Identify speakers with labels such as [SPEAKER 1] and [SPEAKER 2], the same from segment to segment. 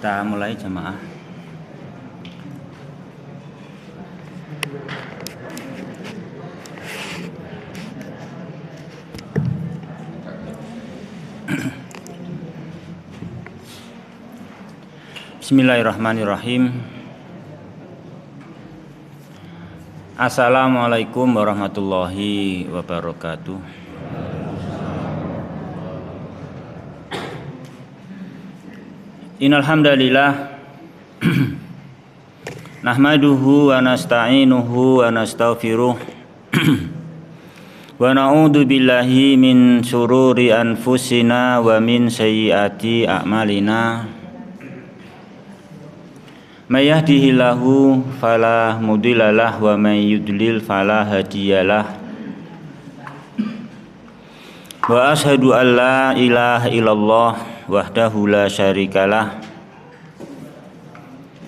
[SPEAKER 1] Kita mulai jemaah. Bismillahirrahmanirrahim. Assalamualaikum warahmatullahi wabarakatuh. Innal hamdalillah nahmaduhu wa nasta'inuhu wa nastaghfiruh wa na'udzu billahi min syururi anfusina wa min sayyiati a'malina. May yahdihillahu fala mudhillalah wa may yudlil fala hadiyalah. Wa asyhadu an la ilaha illallah wahdahu la syarikalah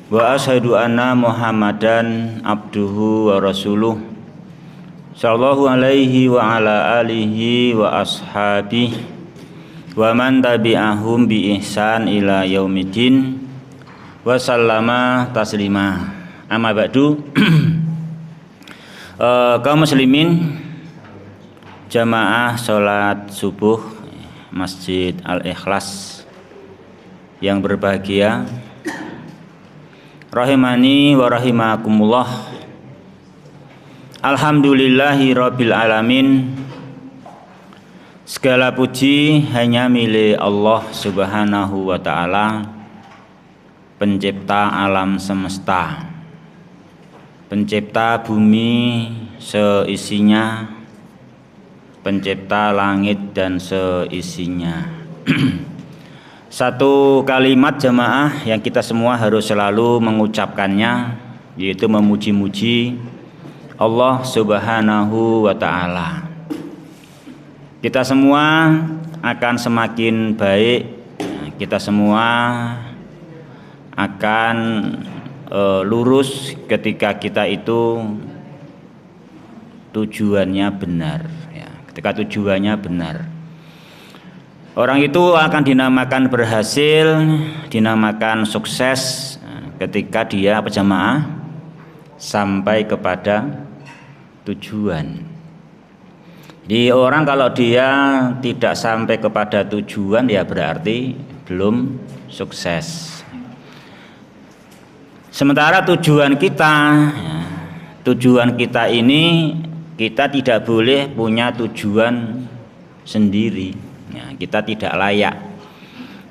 [SPEAKER 1] wa asyhadu anna Muhammadan abduhu wa rasuluh sallallahu alaihi wa ala alihi wa ashabihi wa man tabi'ahum bi ihsan ila yaumiddin wa sallama taslima. Amma ba'du. Kaum muslimin jamaah salat subuh Masjid Al-Ikhlas yang berbahagia, rahimani wa rahimakumullah. Alhamdulillahi rabbil alamin. Segala puji hanya milik Allah Subhanahu wa ta'ala, pencipta alam semesta, pencipta bumi seisinya, pencipta langit dan seisinya. Satu kalimat jemaah yang kita semua harus selalu mengucapkannya, yaitu memuji-muji Allah Subhanahu wa ta'ala. Kita semua akan semakin baik, kita semua akan lurus ketika kita itu tujuannya benar. Ketika tujuannya benar, orang itu akan dinamakan berhasil, dinamakan sukses ketika dia jamaah sampai kepada tujuan. Jadi orang kalau dia tidak sampai kepada tujuan, ya berarti belum sukses. Sementara tujuan kita ini, kita tidak boleh punya tujuan sendiri. Ya, kita tidak layak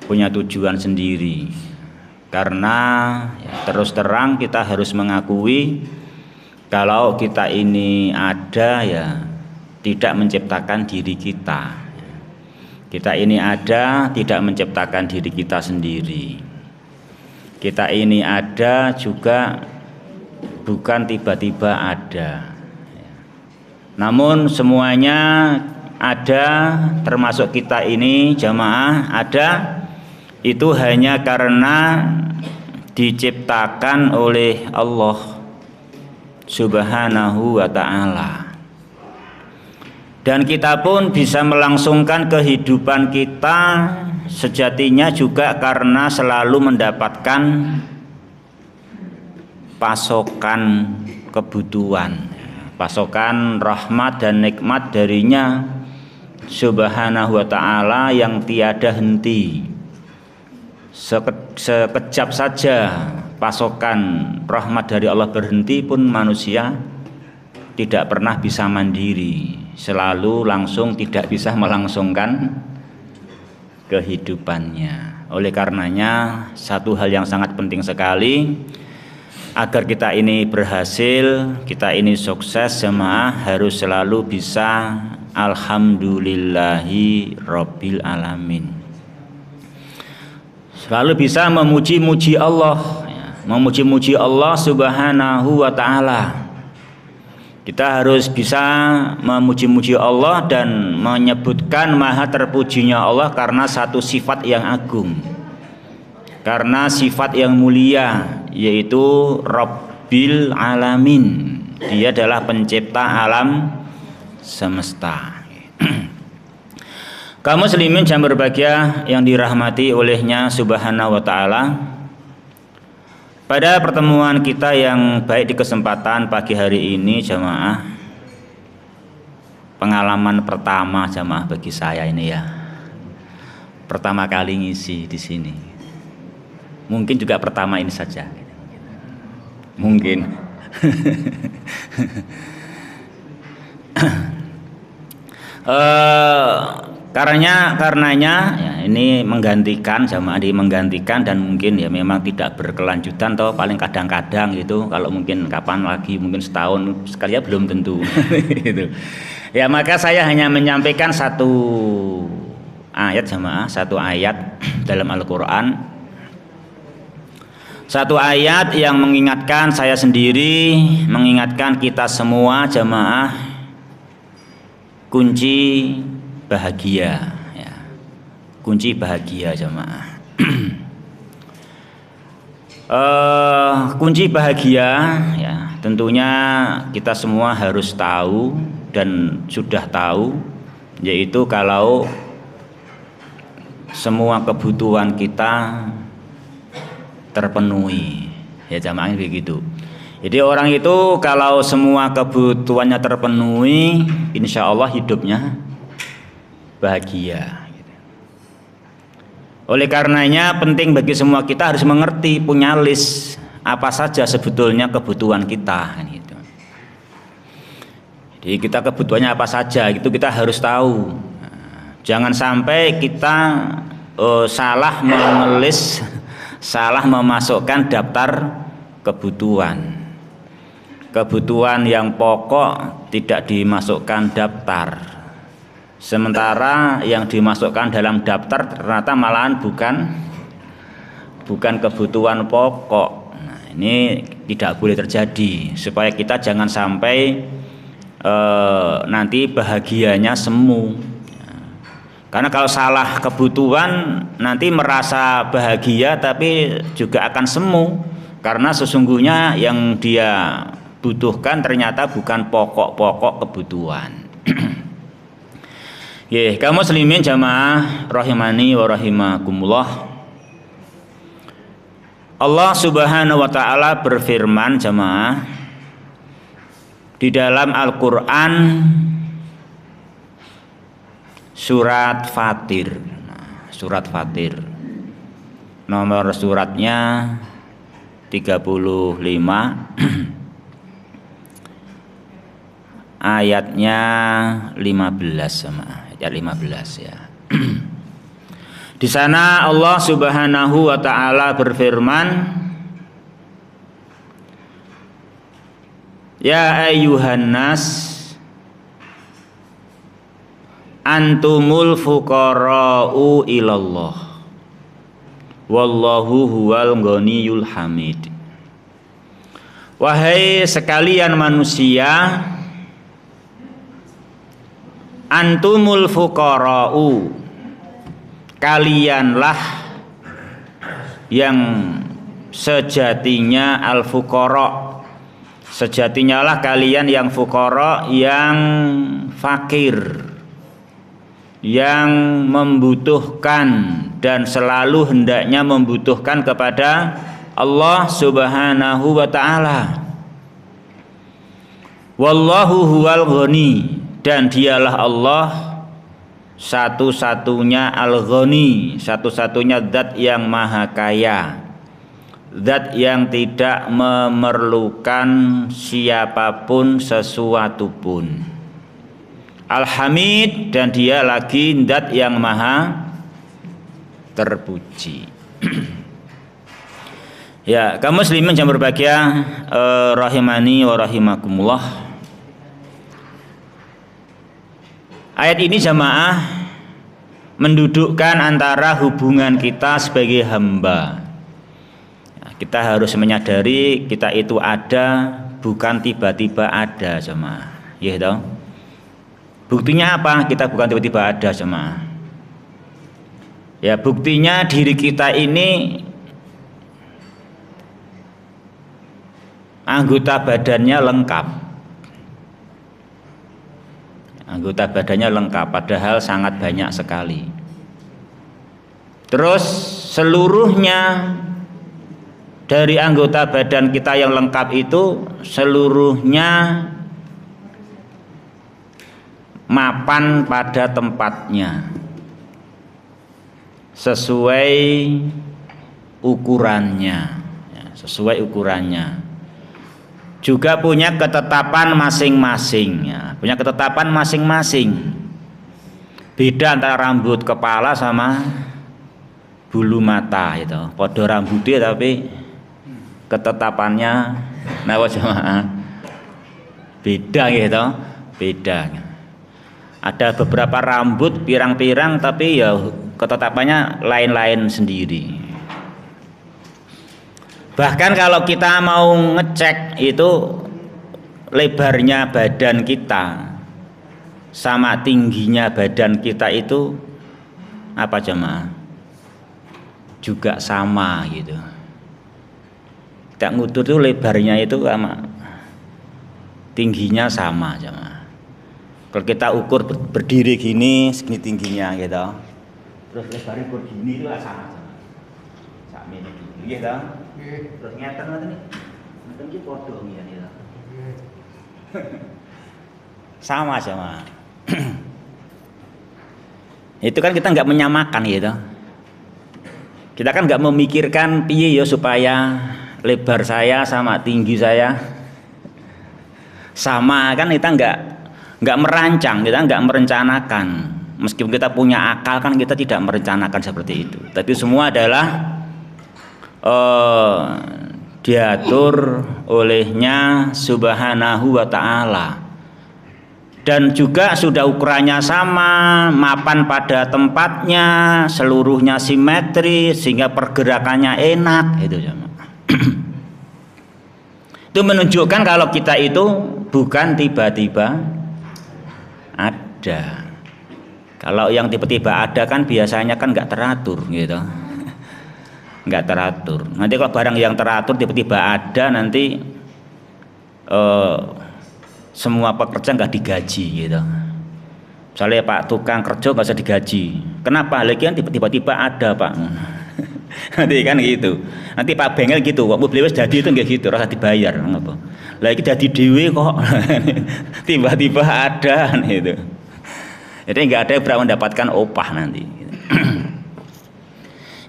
[SPEAKER 1] punya tujuan sendiri, karena terus terang kita harus mengakui kalau kita ini ada, ya tidak menciptakan diri kita. Kita ini ada tidak menciptakan diri kita sendiri. Kita ini ada juga bukan tiba-tiba ada. Namun semuanya ada, termasuk kita ini jamaah ada, itu hanya karena diciptakan oleh Allah Subhanahu wa ta'ala. Dan kita pun bisa melangsungkan kehidupan kita sejatinya juga karena selalu mendapatkan pasokan kebutuhan, pasokan rahmat dan nikmat darinya Subhanahu wa ta'ala yang tiada henti. Sekejap saja pasokan rahmat dari Allah berhenti pun manusia tidak pernah bisa mandiri, selalu langsung tidak bisa melangsungkan kehidupannya. Oleh karenanya satu hal yang sangat penting sekali, agar kita ini berhasil, kita ini sukses jemaah, harus selalu bisa alhamdulillahi rabbil alamin. Selalu bisa memuji-muji Allah, memuji-muji Allah Subhanahu wa ta'ala. Kita harus bisa memuji-muji Allah dan menyebutkan maha terpujinya Allah karena satu sifat yang agung, karena sifat yang mulia, yaitu Rabbil Alamin. Dia adalah pencipta alam semesta. Kaum muslimin yang berbahagia yang dirahmati olehnya Subhanahu wa ta'ala, Pada pertemuan kita yang baik di kesempatan pagi hari ini jamaah, pengalaman pertama jamaah bagi saya ini ya. Pertama kali ngisi di sini. Mungkin juga pertama ini saja. Mungkin. Karenanya ya, ini menggantikan jamaah menggantikan dan mungkin ya memang tidak berkelanjutan atau paling kadang-kadang gitu, kalau mungkin kapan lagi, mungkin setahun sekali ya belum tentu. Gitu. Ya maka saya hanya menyampaikan satu ayat jamaah, satu ayat dalam Al-Quran, satu ayat yang mengingatkan saya sendiri, mengingatkan kita semua jamaah, kunci bahagia ya. Kunci bahagia jamaah. Kunci bahagia ya, tentunya kita semua harus tahu dan sudah tahu, yaitu kalau semua kebutuhan kita terpenuhi ya jamaah, begitu. Jadi orang itu kalau semua kebutuhannya terpenuhi, insya Allah hidupnya bahagia. Oleh karenanya penting bagi semua kita harus mengerti, punya list apa saja sebetulnya kebutuhan kita. Gitu. Jadi kita kebutuhannya apa saja itu kita harus tahu. Jangan sampai kita salah menulis, salah memasukkan daftar kebutuhan. Kebutuhan yang pokok tidak dimasukkan daftar. Sementara yang dimasukkan dalam daftar ternyata malahan bukan kebutuhan pokok. Nah, ini tidak boleh terjadi, supaya kita jangan sampai nanti bahagianya semu. Karena kalau salah kebutuhan nanti merasa bahagia tapi juga akan semu, karena sesungguhnya yang dia butuhkan ternyata bukan pokok-pokok kebutuhan. Ya, kaum muslimin jamaah rahimani wa rahimakumullah. Allah Subhanahu wa taala berfirman jamaah di dalam Al-Qur'an surat Fatir. Surat Fatir. Nomor suratnya 35. Ayatnya 15 sama ayat 15 ya. Di sana Allah Subhanahu wa taala berfirman, ya ayyuhan nas antumul fuqara'u ilallah wallahu huwal ghaniyul hamid. Wahai sekalian manusia, antumul fuqara'u, kalianlah yang sejatinya al-fuqara, sejatinya lah kalian yang fuqara, yang fakir, yang membutuhkan dan selalu hendaknya membutuhkan kepada Allah Subhanahu wa taala. Wallahu huwal ghani, dan dialah Allah satu-satunya al-ghani, satu-satunya zat yang maha kaya, zat yang tidak memerlukan siapapun sesuatu pun. Al-Hamid, dan dia lagi zat yang maha terpuji. Ya, kaum muslimin yang berbahagia rahimani wa rahimakumullah. Ayat ini jamaah mendudukkan antara hubungan kita sebagai hamba. Kita harus menyadari kita itu ada, bukan tiba-tiba ada jamaah. Ya toh? Buktinya apa? Kita bukan tiba-tiba ada jamaah. Ya, buktinya diri kita ini anggota badannya lengkap. Anggota badannya lengkap, padahal sangat banyak sekali. Terus seluruhnya dari anggota badan kita yang lengkap itu seluruhnya mapan pada tempatnya sesuai ukurannya, sesuai ukurannya. Juga punya ketetapan masing-masing, punya ketetapan masing-masing. Beda antara rambut kepala sama bulu mata itu. Podo rambutnya tapi ketetapannya nawa jamaah beda gitu, beda. Ada beberapa rambut pirang-pirang tapi ya ketetapannya lain-lain sendiri. Bahkan kalau kita mau ngecek itu lebarnya badan kita sama tingginya badan kita itu apa jamaah? Juga sama gitu. Kita ngutur tuh lebarnya itu sama, tingginya sama jamaah. Kalau kita ukur berdiri gini, segini tingginya gitu. Terus lebarnya ukur gini itu sama. Sak ini gitu. Terus ngeten nih. Ngeten iki padha ngene gitu. Sama jamaah. Itu kan kita nggak menyamakan gitu. Kita kan nggak memikirkan piye ya supaya lebar saya sama tinggi saya sama, kan kita nggak merancang, kita nggak merencanakan. Meskipun kita punya akal kan kita tidak merencanakan seperti itu. Tapi semua adalah diatur olehnya subhanahu wa ta'ala. Dan juga sudah ukurannya sama, mapan pada tempatnya, seluruhnya simetris sehingga pergerakannya enak itu jemaah. Itu menunjukkan kalau kita itu bukan tiba-tiba ada. Kalau yang tiba-tiba ada kan biasanya kan nggak teratur gitu, nggak teratur. Nanti kalau barang yang teratur tiba-tiba ada nanti semua pekerja nggak digaji gitu. Misalnya Pak tukang kerja nggak usah digaji. Kenapa? Lagi kan tiba-tiba ada Pak. Nanti kan gitu. Nanti Pak Bengkel gitu. Kok mobil wis dadi itu nggak gitu, rasa dibayar. Ngapa? Lagi dadi dhewe kok. Tiba-tiba ada gitu. Jadi nggak ada yang berhak mendapatkan opah nanti.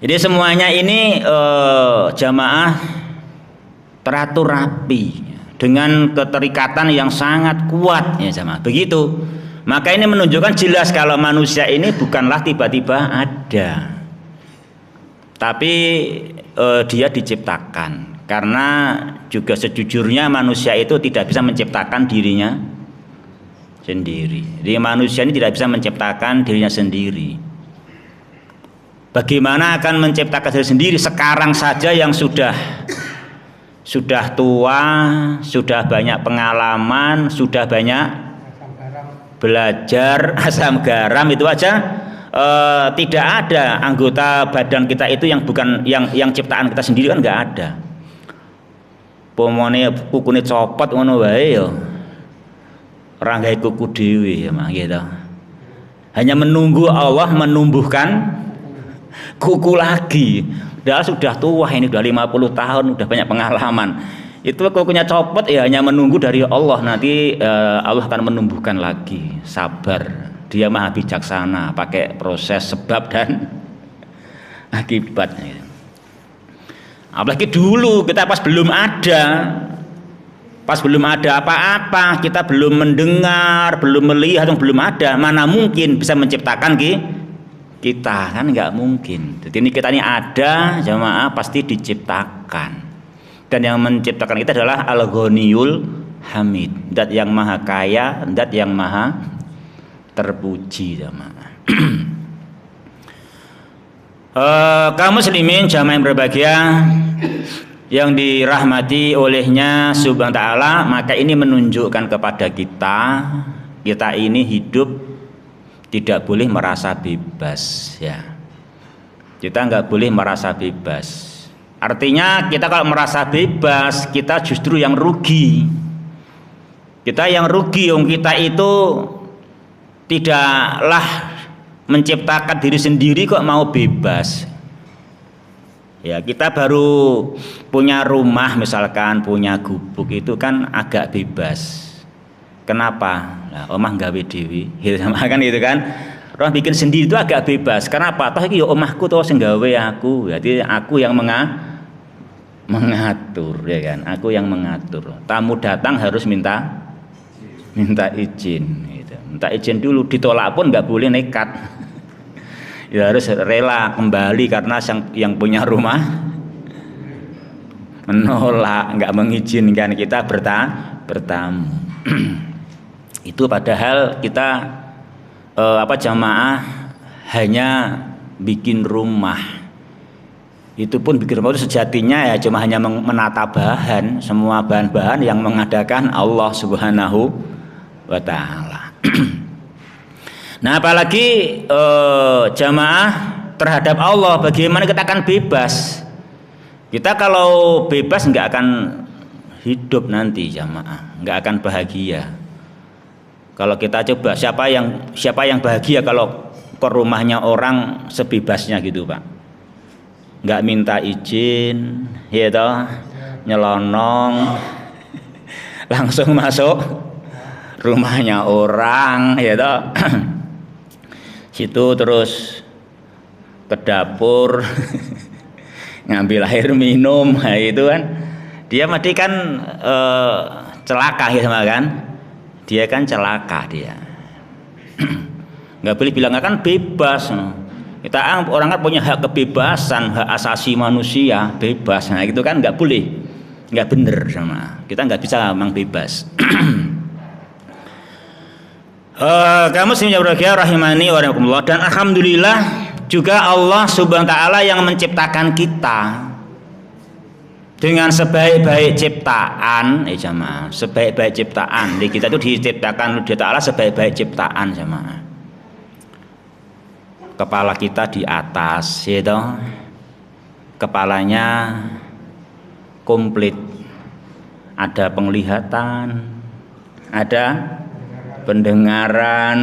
[SPEAKER 1] Jadi semuanya ini jamaah teratur rapi dengan keterikatan yang sangat kuat ya jamaah. Begitu. Maka ini menunjukkan jelas kalau manusia ini bukanlah tiba-tiba ada. Tapi dia diciptakan. Karena juga sejujurnya manusia itu tidak bisa menciptakan dirinya sendiri. Jadi manusia ini tidak bisa menciptakan dirinya sendiri. Bagaimana akan menciptakan diri sendiri sekarang saja yang sudah tua, sudah banyak pengalaman, sudah banyak belajar asam garam itu aja tidak ada anggota badan kita itu yang bukan yang ciptaan kita sendiri kan nggak ada. Pomone kukune copot ngono wae ya. Ora gawe kuku dhewe ya mah gitu. Hanya menunggu Allah menumbuhkan kuku lagi. Sudah tua ini, udah 50 tahun, udah banyak pengalaman. Itu kukunya copot ya hanya menunggu dari Allah, nanti Allah akan menumbuhkan lagi. Sabar, dia maha bijaksana, pakai proses sebab dan akibatnya. Apalagi dulu kita pas belum ada apa-apa, kita belum mendengar, belum melihat, belum ada, mana mungkin bisa menciptakan kita, kan nggak mungkin. Jadi ini kita ini ada jamaah pasti diciptakan, dan yang menciptakan kita adalah Al-Ghaniyul Hamid, zat yang maha kaya, zat yang maha terpuji jamaah. Kaum muslimin jamaah yang berbahagia yang dirahmati olehnya subhanahu wa ta'ala, maka ini menunjukkan kepada kita ini hidup tidak boleh merasa bebas ya. Kita nggak boleh merasa bebas. Artinya kita kalau merasa bebas, kita justru yang rugi. Kita yang rugi, kita itu tidaklah menciptakan diri sendiri kok mau bebas. Ya, kita baru punya rumah misalkan, punya gubuk itu kan agak bebas. Kenapa? Nah, omah gawe dewi, gitu sama kan gitu kan. Orang bikin sendiri itu agak bebas. Kenapa? Toh iki ya omahku toh sing gawe aku. Jadi aku yang mengatur ya kan. Aku yang mengatur. Tamu datang harus minta izin gitu. Minta izin dulu, ditolak pun nggak boleh nekat. Ya harus rela kembali karena yang punya rumah menolak, nggak mengizinkan kita bertamu. Itu padahal kita jamaah hanya bikin rumah. Itu pun bikin rumah itu sejatinya ya cuma hanya menata bahan, semua bahan-bahan yang mengadakan Allah Subhanahu wa taala. Nah, apalagi jamaah terhadap Allah, bagaimana kita akan bebas? Kita kalau bebas nggak akan hidup nanti jamaah, nggak akan bahagia. Kalau kita coba siapa yang bahagia kalau ke rumahnya orang sebebasnya gitu Pak? Nggak minta izin, ya toh, nyelonong, langsung masuk rumahnya orang, ya toh. Situ terus ke dapur ngambil air minum, nah itu kan dia mati kan celaka ya sama kan, dia kan celaka dia. Nggak boleh bilang kan bebas. Kita orang kan punya hak kebebasan, hak asasi manusia, bebas. Nah itu kan nggak boleh, nggak bener sama kita, nggak bisa memang bebas. Kamu semuanya berbahagia rahimani wa rahimakumullah. Dan alhamdulillah juga Allah Subhanahu wa taala yang menciptakan kita dengan sebaik-baik ciptaan, jamaah, sebaik-baik ciptaan. Di kita itu diciptakan oleh Taala sebaik-baik ciptaan, jamaah. Kepala kita di atas, gitu. Kepalanya komplit. Ada penglihatan, ada pendengaran,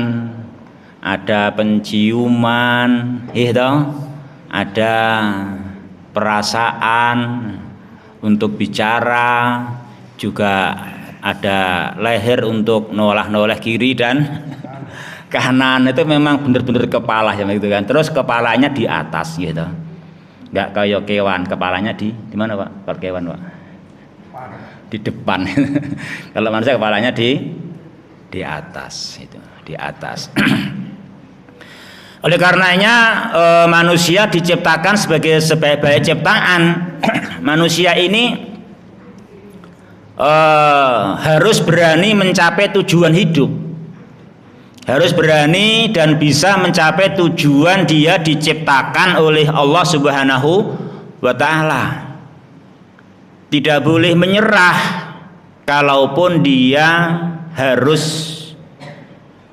[SPEAKER 1] ada penciuman, gitu. Ada perasaan untuk bicara, juga ada leher untuk noleh kiri dan kanan. Itu memang benar-benar kepala ya gitu kan. Terus kepalanya di atas gitu. Enggak kayak kewan, kepalanya di mana Pak? Kalau kewan Pak? Di depan. Kalau manusia kepalanya di atas itu, di atas. Oleh karenanya manusia diciptakan sebagai sebaik-baik ciptaan. Manusia ini harus berani mencapai tujuan hidup, harus berani dan bisa mencapai tujuan dia diciptakan oleh Allah Subhanahu wa taala. Tidak boleh menyerah kalaupun dia harus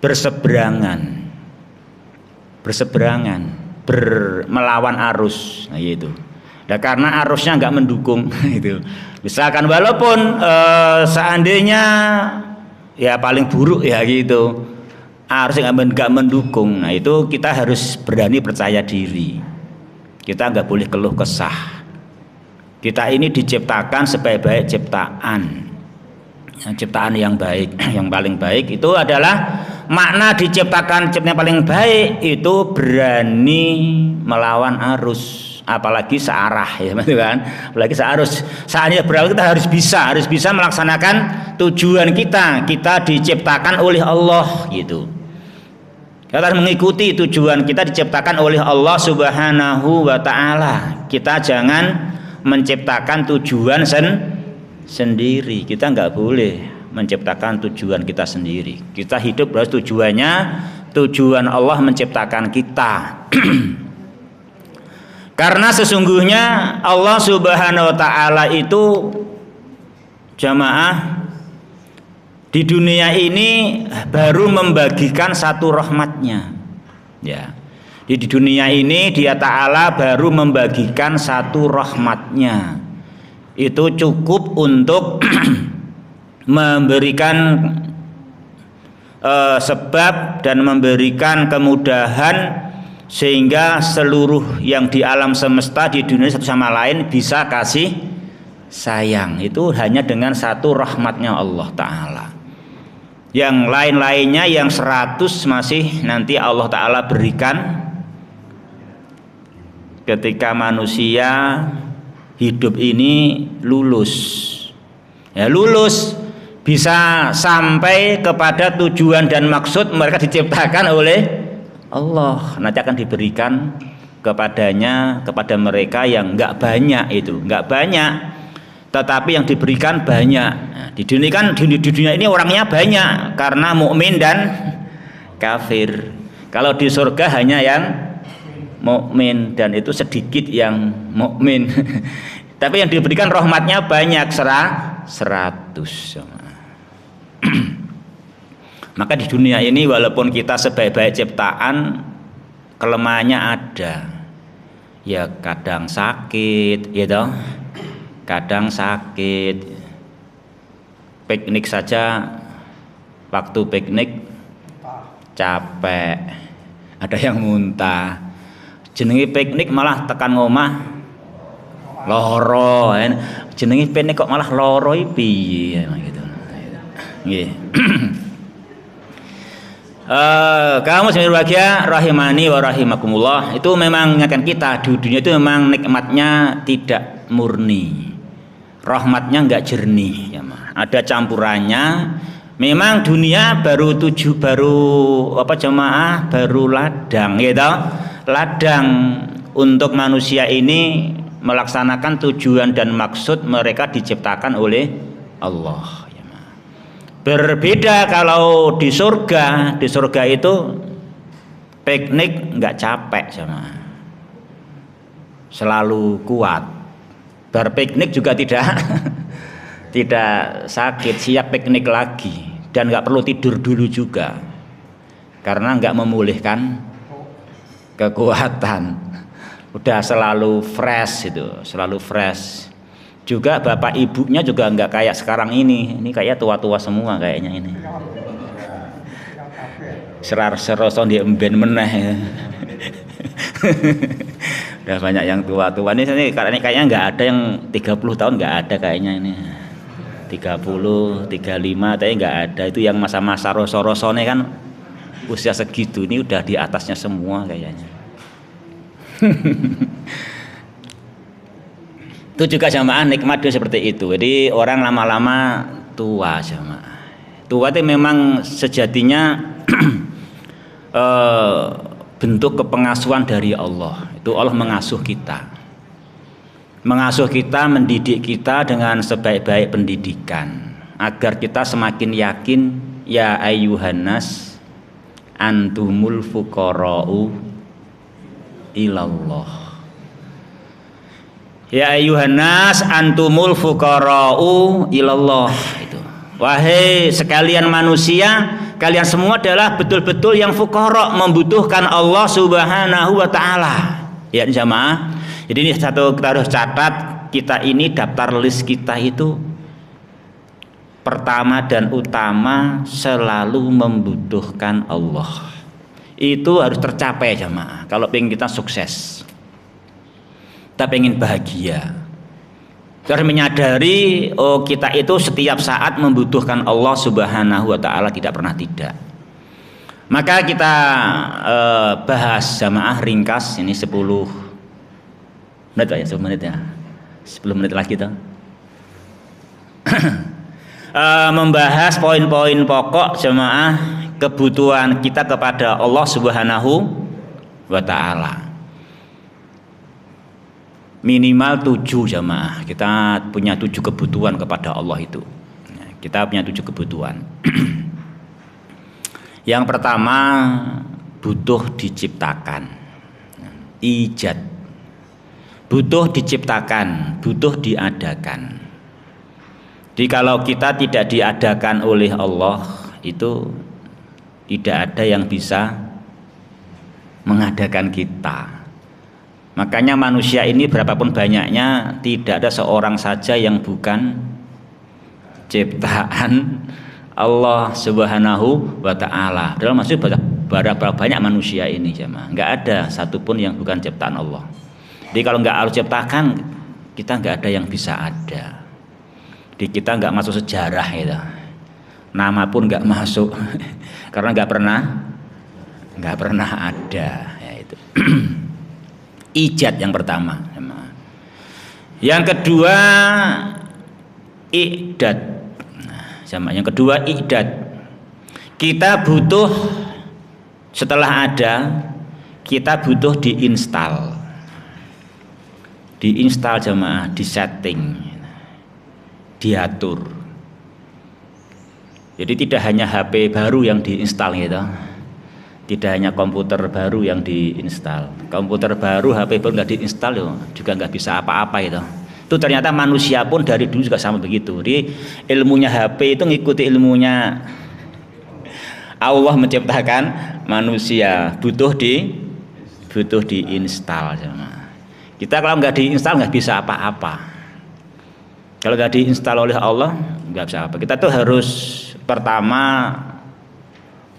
[SPEAKER 1] berseberangan, melawan arus, nah itu. Nah, karena arusnya nggak mendukung, itu. Misalkan walaupun seandainya ya paling buruk ya gitu, arusnya nggak mendukung, nah itu kita harus berani percaya diri. Kita nggak boleh keluh kesah. Kita ini diciptakan sebaik-baik ciptaan. Ciptaan yang baik, yang paling baik itu adalah makna diciptakan ciptaan yang paling baik itu berani melawan arus, apalagi searah ya kan, apalagi searus. Saatnya berarti kita harus bisa melaksanakan tujuan kita diciptakan oleh Allah gitu. Kita harus mengikuti tujuan kita diciptakan oleh Allah Subhanahu wa taala. Kita jangan menciptakan tujuan sendiri. Kita nggak boleh menciptakan tujuan kita sendiri. Kita hidup harus tujuan Allah menciptakan kita. Karena sesungguhnya Allah Subhanahu wa taala itu jamaah di dunia ini baru membagikan satu rahmatnya. Ya. Di dunia ini dia Ta'ala baru membagikan satu rahmatnya. Itu cukup untuk memberikan sebab dan memberikan kemudahan sehingga seluruh yang di alam semesta di dunia satu sama lain bisa kasih sayang. Itu hanya dengan satu rahmatnya Allah Ta'ala. Yang lain-lainnya yang 100 masih nanti Allah Ta'ala berikan ketika manusia hidup ini lulus. Ya, lulus bisa sampai kepada tujuan dan maksud mereka diciptakan oleh Allah. Nanti akan diberikan kepadanya, kepada mereka yang enggak banyak itu, enggak banyak, tetapi yang diberikan banyak. Nah, di dunia kan di dunia ini orangnya banyak karena mukmin dan kafir. Kalau di surga hanya yang mukmin dan itu sedikit yang mukmin. Tapi yang diberikan rahmatnya banyak 100. Maka di dunia ini walaupun kita sebaik-baik ciptaan, kelemahannya ada. Ya kadang sakit, ya toh. Kadang sakit. Piknik saja, waktu piknik capek, ada yang muntah. Jenenge piknik malah tekan ngomah loro. Jenenge piknik kok malah loro iki piye gitu. Nggih. Kamu sendiri bahagia rahimani wa rahimakumullah. Itu memang mengingatkan kita di dunia itu memang nikmatnya tidak murni, rahmatnya enggak jernih ya, ada campurannya. Memang dunia baru jemaah baru ladang gitu, ladang untuk manusia ini melaksanakan tujuan dan maksud mereka diciptakan oleh Allah. Berbeda kalau di surga itu piknik nggak capek sama, selalu kuat. Berpiknik juga tidak sakit, siap piknik lagi dan nggak perlu tidur dulu juga karena nggak memulihkan kekuatan. Udah selalu fresh itu, selalu fresh. Juga bapak ibunya juga nggak kayak sekarang ini kayak tua-tua semua kayaknya ini. Seroso di emben meneh. Udah banyak yang tua-tua ini kayaknya nggak ada yang 30 tahun, nggak ada kayaknya ini. 30, 35 tapi nggak ada. Itu yang masa-masa roso-rosone kan usia segitu ini udah di atasnya semua kayaknya. Itu juga jamaah nikmat dia seperti itu. Jadi orang lama-lama tua jamaah. Tua itu memang sejatinya bentuk kepengasuhan dari Allah. Itu Allah mengasuh kita. Mengasuh kita, mendidik kita dengan sebaik-baik pendidikan agar kita semakin yakin ya ayyuhannas antumul fuqara'u ilallah. Ya ayyuhannas antumul fuqara'u ilallah. Itu. Wahai sekalian manusia, kalian semua adalah betul-betul yang fuqara, membutuhkan Allah Subhanahu wa taala. Ya jamaah. Jadi ini satu kita harus catat, kita ini daftar list kita itu pertama dan utama selalu membutuhkan Allah. Itu harus tercapai jamaah. Kalau pengen kita sukses. Kita pengen bahagia, kita harus menyadari kita itu setiap saat membutuhkan Allah Subhanahu wa taala, tidak pernah tidak. Maka kita bahas jamaah ringkas ini 10 menit ya, 10 menit ya, 10 menit lagi toh. Membahas poin-poin pokok jamaah kebutuhan kita kepada Allah Subhanahu wa taala. Minimal 7 jamaah. Kita punya 7 kebutuhan kepada Allah itu. Kita punya 7 kebutuhan. Yang pertama, butuh diciptakan. Ijad. Butuh diciptakan, butuh diadakan. Jadi kalau kita tidak diadakan oleh Allah, itu tidak ada yang bisa mengadakan kita. Makanya manusia ini berapapun banyaknya, tidak ada seorang saja yang bukan ciptaan Allah Subhanahu wa taala. Dalam maksud berapa banyak manusia ini jemaah. Nggak ada satupun yang bukan ciptaan Allah. Jadi kalau nggak Allah ciptakan, kita nggak ada yang bisa ada. Di kita nggak masuk sejarah itu. Nama pun nggak masuk karena nggak pernah ada. Ya itu. Ijad yang pertama. Yang kedua i'dad. Sama yang kedua i'dad. Kita butuh setelah ada, kita butuh diinstal. Diinstal jemaah, disetting, diatur. Jadi tidak hanya HP baru yang diinstal gitu. Tidak hanya komputer baru yang diinstal. Komputer baru, HP baru nggak diinstal juga nggak bisa apa-apa itu. Itu ternyata manusia pun dari dulu juga sama begitu. Jadi ilmunya HP itu ngikuti ilmunya Allah menciptakan manusia, butuh diinstal. Kita kalau nggak diinstal nggak bisa apa-apa. Kalau nggak diinstal oleh Allah nggak bisa apa. Kita tuh harus pertama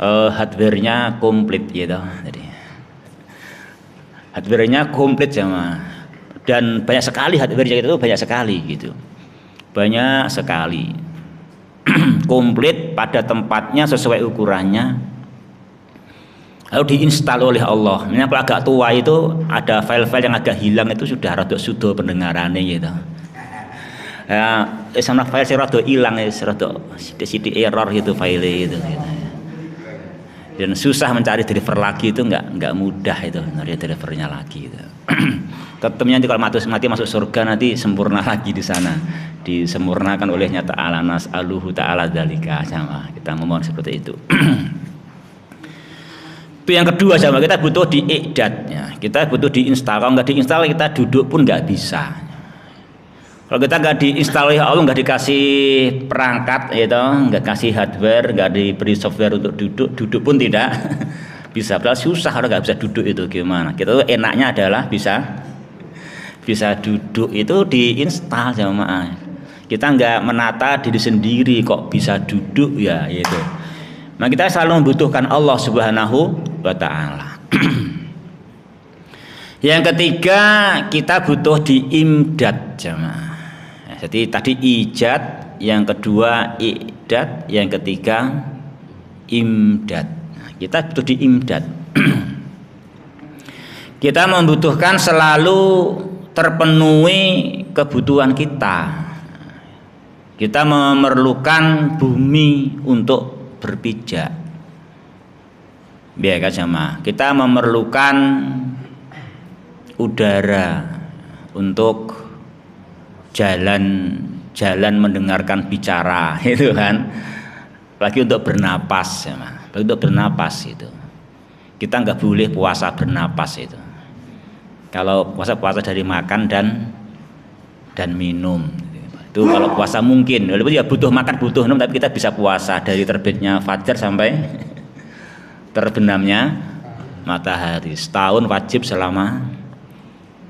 [SPEAKER 1] hardware-nya komplit gitu. Jadi hardware-nya komplit sama, dan banyak sekali hardware-nya itu banyak sekali gitu. Banyak sekali. Komplit pada tempatnya sesuai ukurannya. Lalu diinstal oleh Allah. Kalau agak tua itu ada file-file yang agak hilang itu sudah rada sudo pendengarannya gitu. Ya, sama file sih rada hilang ya, rada sidik error gitu file itu gitu. Dan susah mencari driver lagi itu nggak mudah itu nyari drivernya lagi gitu. Tetapnya nanti kalau mati masuk surga nanti sempurna lagi di sana, disempurnakan olehnya ta'ala, nas'aluhu ta'ala dzalika, sama kita memohon seperti itu. Yang kedua sama, kita butuh dii'dad ya. Kita butuh diinstal. Kalau nggak diinstal kita duduk pun nggak bisa. Kalau kita nggak diinstal oleh Allah, nggak dikasih perangkat itu, nggak kasih hardware, nggak diberi software untuk duduk pun tidak bisa. Padahal susah, orang nggak bisa duduk itu gimana. Kita tuh enaknya adalah bisa duduk itu diinstal jamaah. Kita nggak menata diri sendiri kok bisa duduk ya itu. Nah kita selalu membutuhkan Allah Subhanahu wa Ta'ala. Yang ketiga kita butuh diimdad jamaah. Jadi tadi ijad, yang kedua i'dad, yang ketiga imdad. Nah, kita butuh diimdad. Kita membutuhkan selalu terpenuhi kebutuhan kita. Kita memerlukan bumi untuk berpijak. Biar sama. Kita memerlukan udara untuk jalan mendengarkan bicara itu kan, apalagi untuk bernapas ya, apalagi untuk bernapas itu. Kita nggak boleh puasa bernapas itu. Kalau puasa dari makan dan minum itu. Kalau puasa mungkin walaupun ya butuh makan butuh minum, tapi kita bisa puasa dari terbitnya fajar sampai terbenamnya matahari. Setahun wajib selama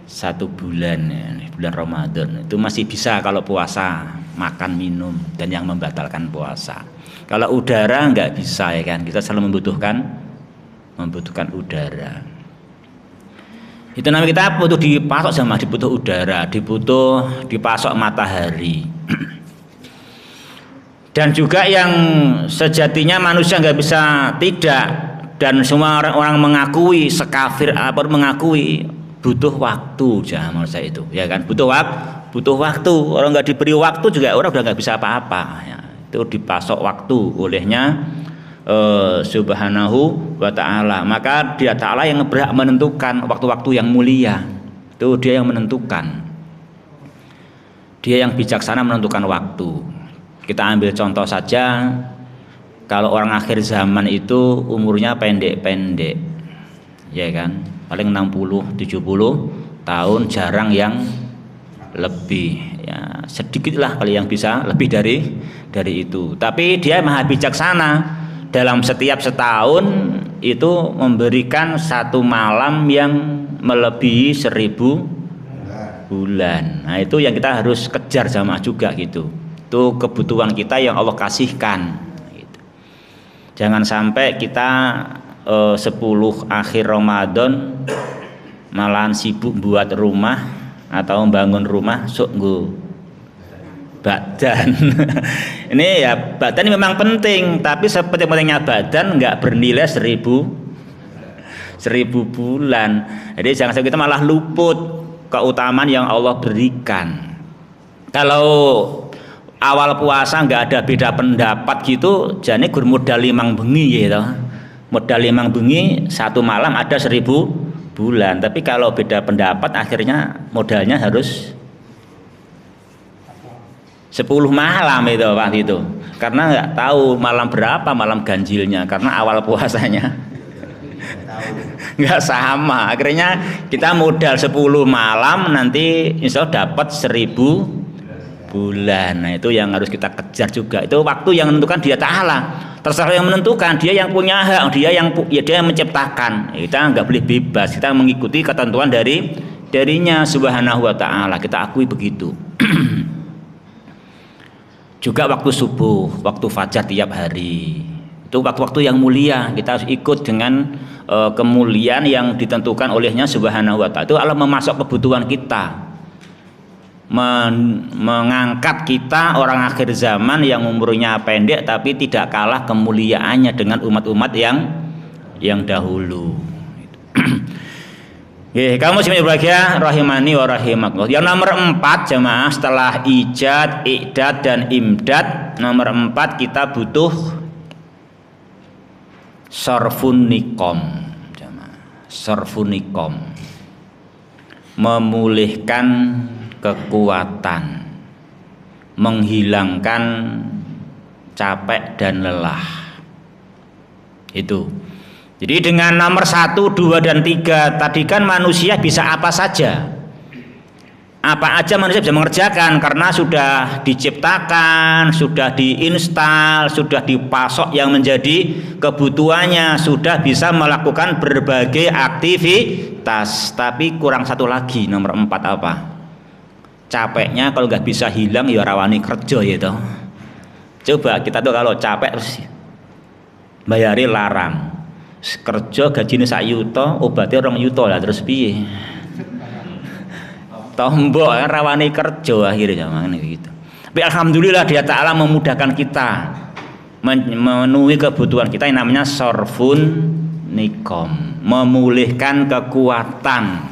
[SPEAKER 1] 1 bulan ya, bulan Ramadan itu masih bisa kalau puasa makan minum dan yang membatalkan puasa. Kalau udara nggak bisa ya kan, kita selalu membutuhkan udara. Itu namanya kita butuh dipasok sama dibutuh udara, dipasok matahari. Dan juga yang sejatinya manusia nggak bisa tidak, dan semua orang mengakui, sekafir apa mengakui butuh waktu jangan saya itu ya kan, butuh waktu. Orang nggak diberi waktu juga orang udah nggak bisa apa-apa ya. Itu dipasok waktu olehnya Subhanahu wa Ta'ala. Maka Dia Ta'ala yang berhak menentukan waktu-waktu yang mulia. Itu Dia yang menentukan, Dia yang bijaksana menentukan waktu. Kita ambil contoh saja, kalau orang akhir zaman itu umurnya pendek-pendek ya kan, paling 60-70 tahun, jarang yang lebih ya, sedikitlah kali yang bisa lebih dari itu. Tapi Dia maha bijaksana, dalam setiap setahun itu memberikan 1 malam yang melebihi 1000 bulan. Nah itu yang kita harus kejar jamaah juga gitu. Itu kebutuhan kita yang Allah kasihkan gitu. Jangan sampai kita 10 akhir Ramadan malahan sibuk buat rumah atau bangun rumah sok nggo badan. Ini ya badan ini memang penting, tapi sepenting-pentingnya badan nggak bernilai 1000 bulan. Jadi jangan sampai kita malah luput keutamaan yang Allah berikan. Kalau awal puasa nggak ada beda pendapat gitu, jane gur modal 5 bengi gitu. Modal 5 bengi satu malam ada 1000 bulan. Tapi kalau beda pendapat akhirnya modalnya harus 10 malam itu waktu itu. Karena nggak tahu malam berapa malam ganjilnya, karena awal puasanya nggak sama. Akhirnya kita modal 10 malam, nanti insya Allah dapat 1000 bulan. Nah itu yang harus kita kejar juga. Itu waktu yang menentukan Dia Ta'ala. Terserah yang menentukan, Dia yang punya hak, Dia yang menciptakan. Kita nggak boleh bebas, kita mengikuti ketentuan darinya Subhanahu wa Ta'ala. Kita akui begitu. Juga waktu subuh, waktu fajar tiap hari. Itu waktu-waktu yang mulia, kita harus ikut dengan kemuliaan yang ditentukan olehnya Subhanahu wa Ta'ala. Itu Allah memasuk kebutuhan kita, mengangkat kita orang akhir zaman yang umurnya pendek tapi tidak kalah kemuliaannya dengan umat-umat yang dahulu. Kamu muslimin berbahagia rahimani wa rahimakumullah. Yang nomor 4 jemaah, setelah ijad, i'dad dan imdad, nomor 4 kita butuh sarfun niqam. Sarfun niqam, memulihkan kekuatan, menghilangkan capek dan lelah. Itu. Jadi dengan nomor 1, 2 dan 3 tadi kan manusia bisa apa saja. Apa aja manusia bisa mengerjakan karena sudah diciptakan, sudah diinstal, sudah dipasok yang menjadi kebutuhannya, sudah bisa melakukan berbagai aktivitas. Tapi kurang satu lagi, nomor 4 apa? Capeknya kalau nggak bisa hilang ya rawani kerja ya toh. Coba kita tuh kalau capek terus bayari larang. Kerja gajine sak yuta, obatnya 2 yuta lah, terus piye? Tombok kan rawani kerja akhirnya zaman gitu. Tapi alhamdulillah Dia Ta'ala memudahkan kita memenuhi kebutuhan kita yang namanya sarfun niqam, memulihkan kekuatan,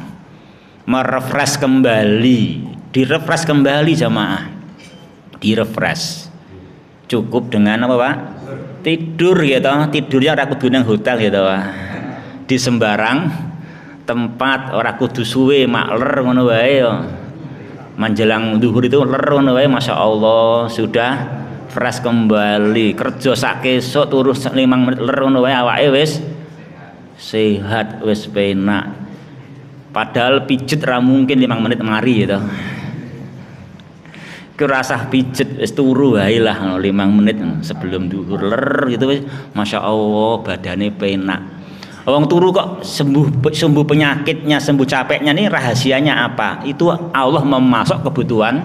[SPEAKER 1] merefresh kembali, direfresh kembali jamaah, direfresh. Cukup dengan apa Pak? Tidur gitu, tidurnya ora kudu nang hotel gitu Pak. Di sembarang tempat, ora kudu suwe makler ngono wae ya. Menjelang zuhur itu ler ngono wae, masyaallah sudah fresh kembali. Kerja sak kesuk turu 5 menit ler ngono wae, awake wis sehat, wis penak. Padahal pijet ra mungkin 5 menit mari gitu. Kerasa pijet wis turu wae lah 5 menit sebelum zuhur ler gitu wis, masyaallah badane penak. Wong turu kok sembuh penyakitnya, sembuh capeknya, nih rahasianya apa? Itu Allah memasok kebutuhan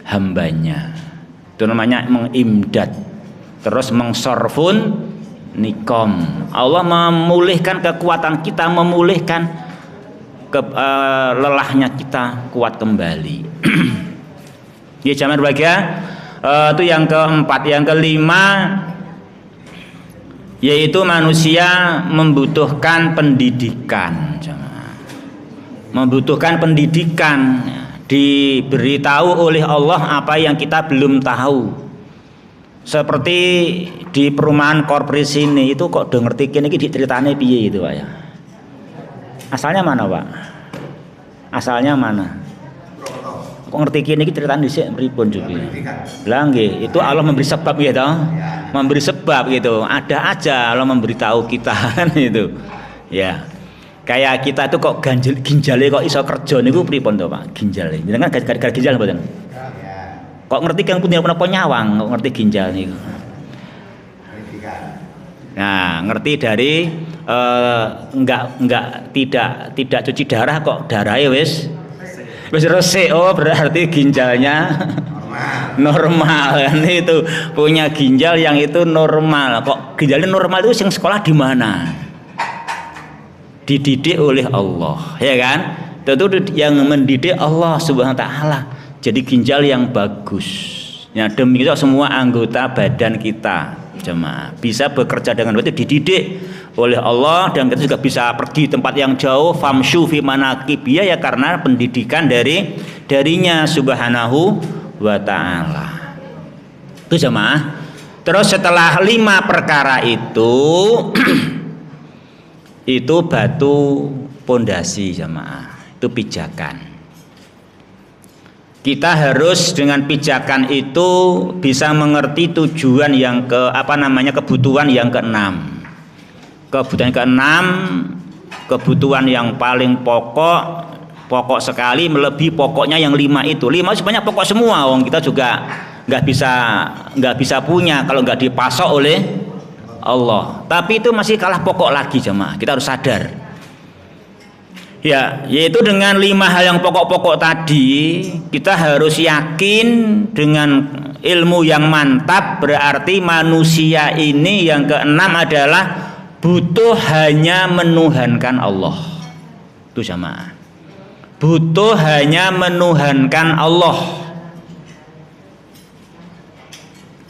[SPEAKER 1] hambanya. Itu namanya mengimdad. Terus mengsorfun niqam. Allah memulihkan kekuatan kita, memulihkan lelahnya kita kuat kembali. Ya jamaah berbahagia, itu yang keempat. Yang kelima yaitu manusia membutuhkan pendidikan, membutuhkan pendidikan, diberitahu oleh Allah apa yang kita belum tahu. Seperti di perumahan korporat ini itu kok udah ngerti kini diceritane piye itu Pak ya. Asalnya mana Pak? Asalnya mana? Kok ngerti kini ceritane dhisik pripun juga. Lah nggih, itu Allah memberi sebab ya toh. Memberi sebab gitu. Ada aja Allah memberitahu kita kan itu. Ya. Kayak kita itu kok ginjale kok iso kerja niku pripun to Pak? Ginjale. Jenengan gara-gara ginjal mboten? Kok ngerti kan punya menapa nyawang, kok ngerti ginjal niku. Nah, ngerti dari tidak cuci darah kok darahnya wis resik. Oh, berarti ginjalnya normal kan itu punya ginjal yang itu normal. Kok ginjalnya normal itu yang sekolah di mana? Dididik oleh Allah, ya kan? Tentu yang mendidik Allah Subhanahu wa taala. Jadi ginjal yang bagus. Ya demikian semua anggota badan kita jemaah bisa bekerja dengan baik, dididik oleh Allah, dan kita juga bisa pergi tempat yang jauh, famshu fi manaqibiyah, ya karena pendidikan darinya Subhanahu wa taala. Itu jemaah. Terus setelah 5 perkara itu itu batu pondasi jemaah. Itu pijakan. Kita harus dengan pijakan itu bisa mengerti tujuan yang kebutuhan yang keenam. Kebutuhan keenam, kebutuhan yang paling pokok sekali, melebihi pokoknya yang 5 itu. 5 sebenarnya pokok semua, kita juga nggak bisa punya kalau nggak dipasok oleh Allah. Tapi itu masih kalah pokok lagi jemaah. Kita harus sadar. Ya, yaitu dengan 5 hal yang pokok-pokok tadi, kita harus yakin dengan ilmu yang mantap. Berarti manusia ini yang keenam adalah butuh hanya menuhankan Allah. Itu jamaah. Butuh hanya menuhankan Allah.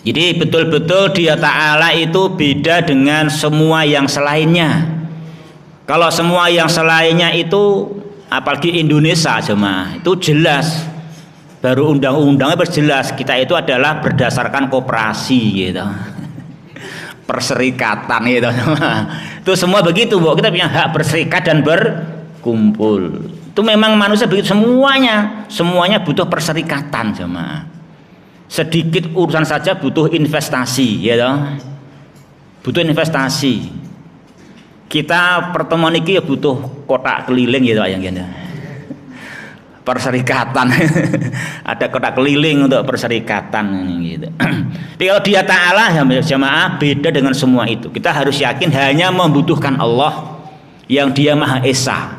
[SPEAKER 1] Jadi betul-betul Dia Ta'ala itu beda dengan semua yang selainnya. Kalau semua yang selainnya itu, apalagi Indonesia jemaah, itu jelas. Baru undang-undangnya berjelas, kita itu adalah berdasarkan koperasi gitu. Perserikatan gitu. Itu semua begitu, Bu. Kita punya hak berserikat dan berkumpul. Itu memang manusia begitu semuanya butuh perserikatan jemaah. Sedikit urusan saja butuh investasi, gitu. Butuh investasi. Kita pertemuan ini ya butuh kotak keliling gitu yang gini. Perserikatan. Ada kotak keliling untuk perserikatan gitu. Tapi kalau Dia Ta'ala jamaah beda dengan semua itu. Kita harus yakin hanya membutuhkan Allah yang Dia Maha Esa.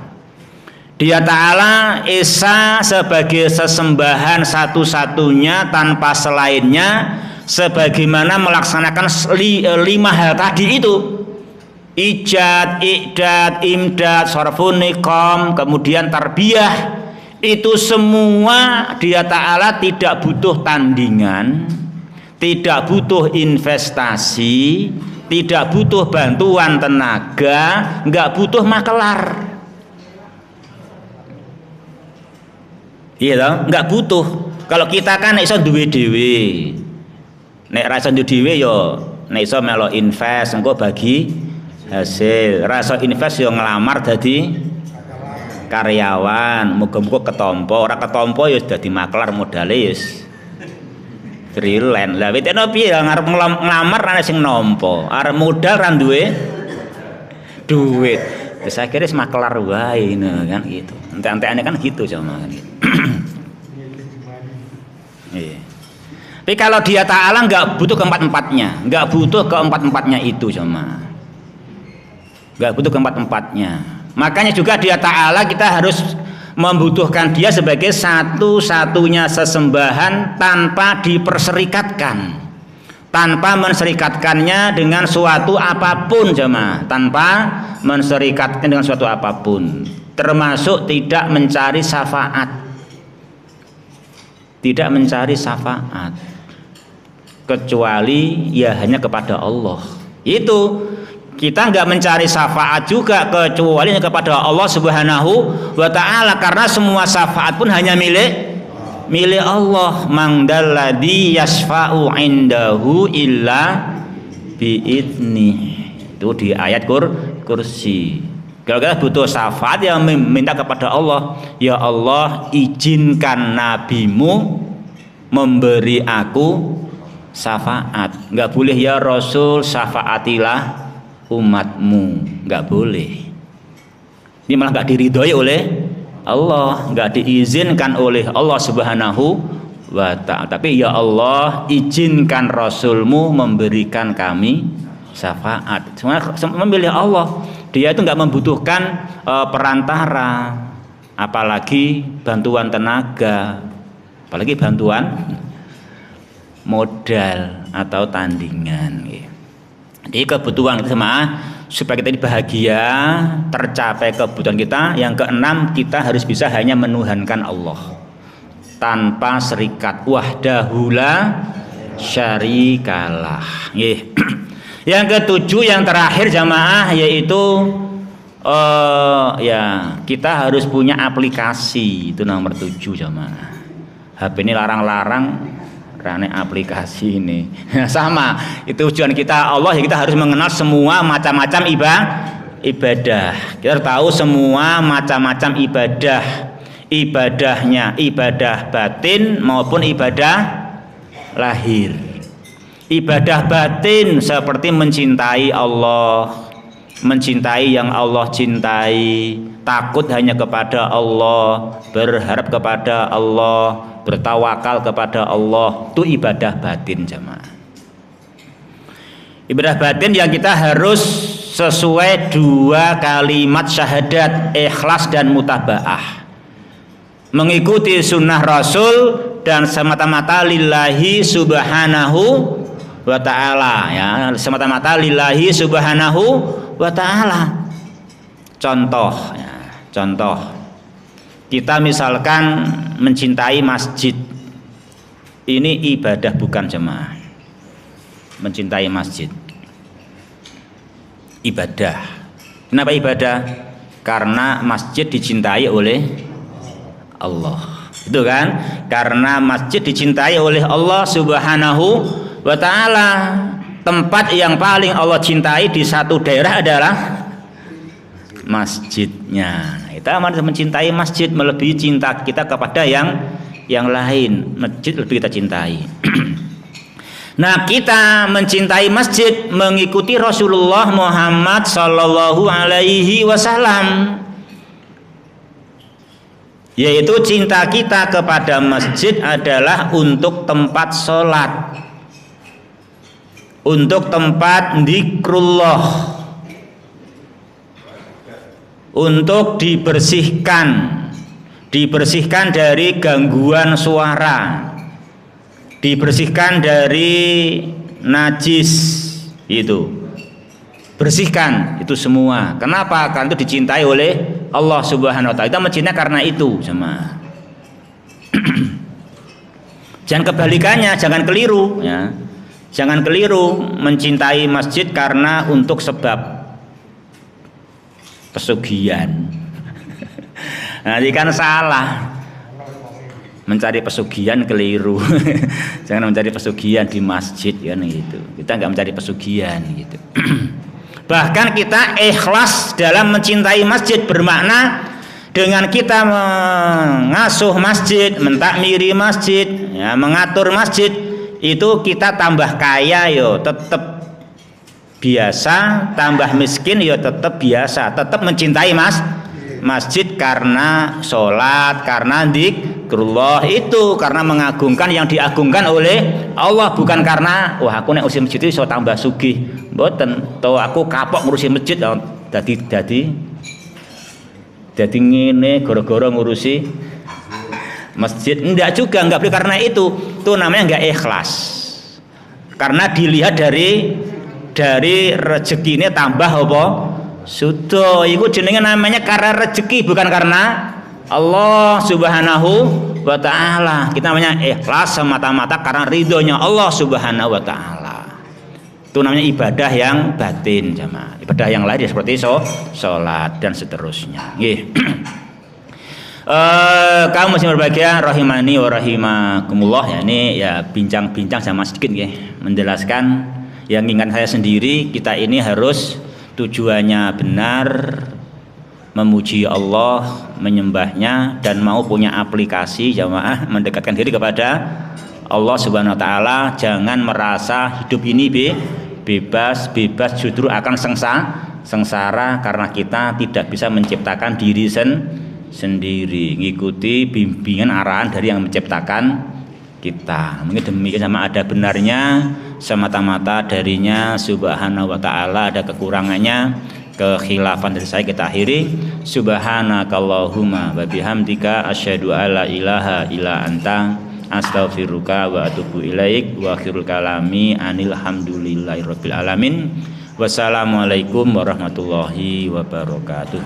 [SPEAKER 1] Dia Ta'ala Esa sebagai sesembahan satu-satunya tanpa selainnya, sebagaimana melaksanakan 5 hal tadi itu. Ijad, i'dad, imdad, sarfun, niqam, kemudian tarbiyah, itu semua Dia Ta'ala tidak butuh tandingan, tidak butuh investasi, tidak butuh bantuan tenaga, nggak butuh makelar. Iya toh, nggak butuh. Kalau kita kan iso duwe dhewe. Nek ra iso duwe dhewe yo nek iso melo invest engko bagi hasil. Rasa invest yo ngelamar jadi karyawan, muga-muga ketompo, ora ketompo ya dadi maklar modale wis freelance. Lah wetene piye ngarep ngelamar ana sing nampa, arep modal ra duwe duit. Terus akhirnya maklar wae kan gitu. Ente-entene kan gitu sama kan gitu. Iya. Tapi kalau Dia Ta'ala nggak butuh keempat-empatnya, nggak butuh keempat-empatnya itu sama. Nggak butuh keempat-empatnya. Makanya juga Dia Ta'ala kita harus membutuhkan Dia sebagai satu-satunya sesembahan tanpa diperserikatkan, tanpa menserikatkannya dengan suatu apapun jemaah, tanpa menserikatkan dengan suatu apapun, termasuk tidak mencari syafaat, tidak mencari syafaat kecuali ya hanya kepada Allah. Itu kita nggak mencari syafaat juga kecuali kepada Allah Subhanahu wa Ta'ala, karena semua syafaat pun hanya milik Allah. Mangdalladzi yasfa'u indahu illa biidnih. Itu di ayat kursi. Kalau kita butuh syafaat ya minta kepada Allah, ya Allah izinkan nabimu memberi aku syafaat. Nggak boleh ya Rasul syafaatilah umatmu, nggak boleh. Ini malah nggak diridhoi oleh Allah, nggak diizinkan oleh Allah Subhanahu wa Ta'ala. Tapi ya Allah izinkan Rasulmu memberikan kami syafaat. Semua memilih Allah. Dia itu nggak membutuhkan perantara, apalagi bantuan tenaga, apalagi bantuan modal atau tandingan. Jadi kebutuhan kita supaya kita ini bahagia, tercapai kebutuhan kita. Yang keenam, kita harus bisa hanya menuhankan Allah tanpa serikat, wahdahu la syarikalah. Yang ketujuh, yang terakhir jamaah, yaitu kita harus punya aplikasi. Itu nomor 7 jamaah. HP ini larang-larang rane aplikasi ini. Sama, itu tujuan kita Allah ya, kita harus mengenal semua macam-macam ibadah. Kita harus tahu semua macam-macam ibadahnya, ibadah batin maupun ibadah lahir. Ibadah batin seperti mencintai Allah, mencintai yang Allah cintai, takut hanya kepada Allah, berharap kepada Allah, bertawakal kepada Allah. Itu ibadah batin jamaah. Ibadah batin yang kita harus sesuai 2 kalimat syahadat, ikhlas dan mutabaah, mengikuti sunnah Rasul dan semata-mata lillahi subhanahu wa ta'ala, ya, semata-mata lillahi subhanahu wa ta'ala. Contoh kita misalkan mencintai masjid, ini ibadah bukan jemaah. Mencintai masjid ibadah. Kenapa ibadah? Karena masjid dicintai oleh Allah, itu kan? Karena masjid dicintai oleh Allah subhanahu wa ta'ala. Tempat yang paling Allah cintai di satu daerah adalah masjidnya. Kita mencintai masjid melebihi cinta kita kepada yang lain. Masjid lebih kita cintai. Nah, kita mencintai masjid mengikuti Rasulullah Muhammad sallallahu alaihi wasallam, yaitu cinta kita kepada masjid adalah untuk tempat sholat, untuk tempat zikrullah, untuk dibersihkan dari gangguan suara, dibersihkan dari najis, itu bersihkan itu semua. Kenapa? Karena itu dicintai oleh Allah subhanahu wa ta'ala. Kita mencintai karena itu sama. Jangan kebalikannya, jangan keliru ya. Jangan keliru mencintai masjid karena untuk sebab pesugihan. Nanti kan salah. Mencari pesugihan keliru. Jangan mencari pesugihan di masjid kan gitu. Kita nggak mencari pesugihan gitu. Bahkan kita ikhlas dalam mencintai masjid, bermakna dengan kita mengasuh masjid, mentakmiri masjid, ya, mengatur masjid, itu kita tambah kaya yo tetap biasa, tambah miskin yo tetap biasa, tetap mencintai masjid karena sholat, karena zikrullah, itu karena mengagungkan yang diagungkan oleh Allah, bukan karena wah aku nek urusi masjid iso tambah sugih, mboten, to aku kapok ngurusi masjid dadi ngene gara-gara ngurusi masjid. Enggak juga, enggak boleh karena itu namanya enggak ikhlas. Karena dilihat dari rezekinya tambah apa? Sudah, itu jenenge namanya karena rezeki, bukan karena Allah subhanahu wa ta'ala. Kita namanya ikhlas semata-mata karena ridhonya Allah subhanahu wa ta'ala. Itu namanya ibadah yang batin jamaah. Ibadah yang lain ya seperti sholat dan seterusnya. Kamu masih berbahagia rahimani wa rahimakumullah, ya, ini ya bincang-bincang sama sedikit ya, menjelaskan yang ingat saya sendiri. Kita ini harus tujuannya benar, memuji Allah, menyembahnya, dan mau punya aplikasi jamaah mendekatkan diri kepada Allah subhanahu wa ta'ala. Jangan merasa hidup ini bebas, justru akan sengsara karena kita tidak bisa menciptakan diri sendiri, ngikuti bimbingan arahan dari yang menciptakan kita. Mungkin demikian, sama ada benarnya semata-mata darinya subhanahu wa ta'ala, ada kekurangannya, kekhilafan dari saya kita akhiri. Subhanakallahumma wa bihamdika asyhadu alla ilaha illa anta astaghfiruka wa atubu ilaik wa akhirul kalami anil hamdulillahirabbil alamin. Wassalamualaikum warahmatullahi wabarakatuh.